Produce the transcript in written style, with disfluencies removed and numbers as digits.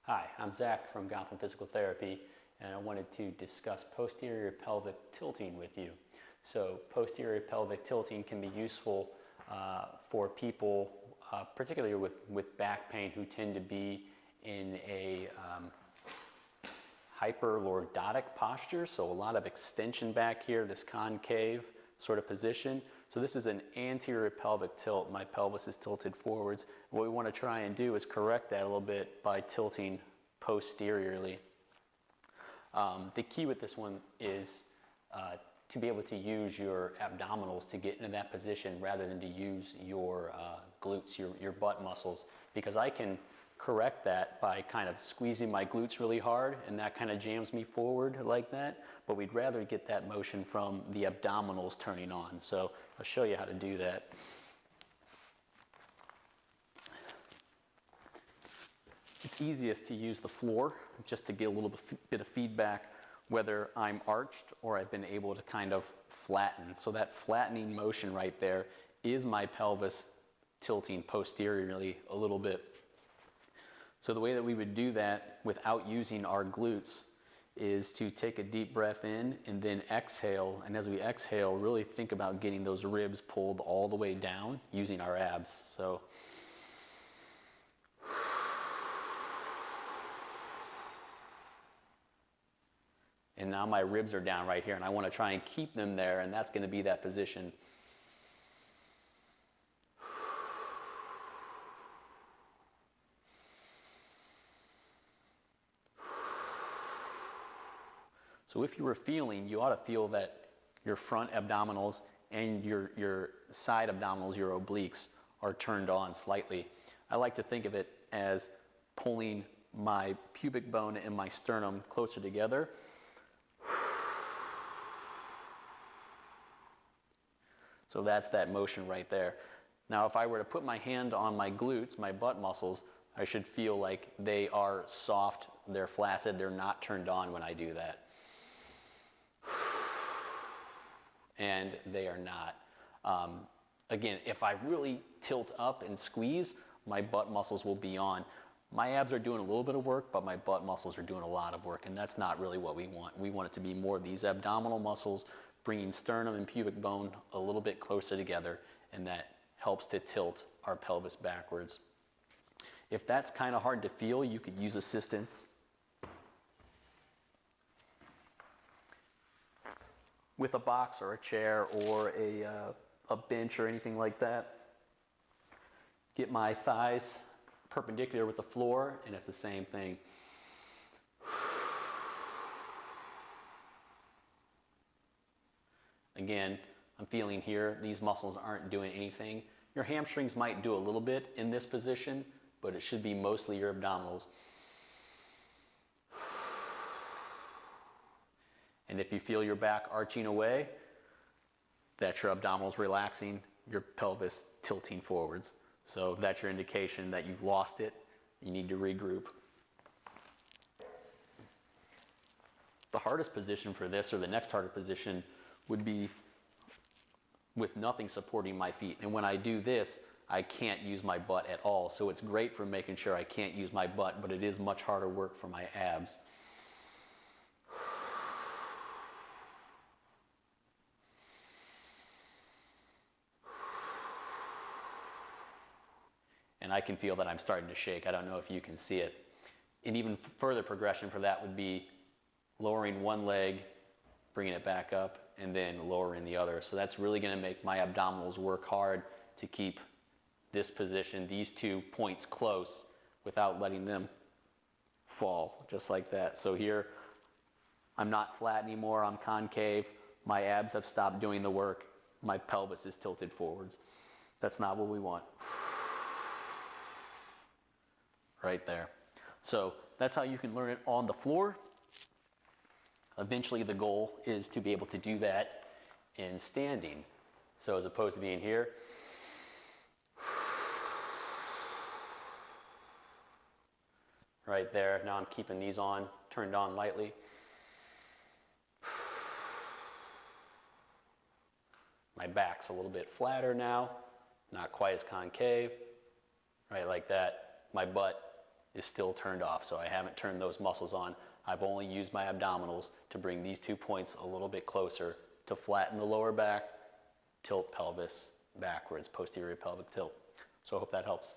Hi, I'm Zach from Gotham Physical Therapy, and I wanted to discuss posterior pelvic tilting with you. So posterior pelvic tilting can be useful for people, particularly with back pain, who tend to be in a hyperlordotic posture, so a lot of extension back here, this concave sort of position. So this is an anterior pelvic tilt. My pelvis is tilted forwards. What we want to try and do is correct that a little bit by tilting posteriorly. The key with this one is to be able to use your abdominals to get into that position rather than to use your glutes, your butt muscles, because I can correct that by kind of squeezing my glutes really hard, and that kind of jams me forward like that. But we'd rather get that motion from the abdominals turning on. So I'll show you how to do that. It's easiest to use the floor just to get a little bit of feedback whether I'm arched or I've been able to kind of flatten. So that flattening motion right there is my pelvis tilting posteriorly a little bit. So the way that we would do that without using our glutes is to take a deep breath in and then exhale. And as we exhale, really think about getting those ribs pulled all the way down using our abs. So and now my ribs are down right here, and I want to try and keep them there, and that's going to be that position. So if you were feeling, you ought to feel that your front abdominals and your side abdominals, your obliques, are turned on slightly. I like to think of it as pulling my pubic bone and my sternum closer together. So that's that motion right there. Now if I were to put my hand on my glutes, my butt muscles, I should feel like they are soft, they're flaccid, they're not turned on when I do that. And they are not. Again, if I really tilt up and squeeze, my butt muscles will be on. My abs are doing a little bit of work, but my butt muscles are doing a lot of work, and that's not really what we want. We want it to be more of these abdominal muscles, bringing sternum and pubic bone a little bit closer together, and that helps to tilt our pelvis backwards. If that's kind of hard to feel, you could use assistance. With a box or a chair or a bench or anything like that. Get my thighs perpendicular with the floor, and it's the same thing. Again, I'm feeling here, these muscles aren't doing anything. Your hamstrings might do a little bit in this position, but it should be mostly your abdominals. And if you feel your back arching away, that's your abdominals relaxing, your pelvis tilting forwards. So that's your indication that you've lost it. You need to regroup. The hardest position for this, or the next harder position, would be with nothing supporting my feet. And when I do this, I can't use my butt at all. So it's great for making sure I can't use my butt, but it is much harder work for my abs. And I can feel that I'm starting to shake. I don't know if you can see it. And even further progression for that would be lowering one leg, bringing it back up, and then lowering the other. So that's really going to make my abdominals work hard to keep this position, these 2 points close, without letting them fall, just like that. So here, I'm not flat anymore, I'm concave. My abs have stopped doing the work. My pelvis is tilted forwards. That's not what we want. Right there. So that's how you can learn it on the floor. Eventually the goal is to be able to do that in standing. So as opposed to being here, right there. Now I'm keeping these on, turned on lightly. My back's a little bit flatter now, not quite as concave, right, like that. My butt is still turned off. So I haven't turned those muscles on. I've only used my abdominals to bring these 2 points a little bit closer to flatten the lower back, tilt pelvis backwards, posterior pelvic tilt. So I hope that helps.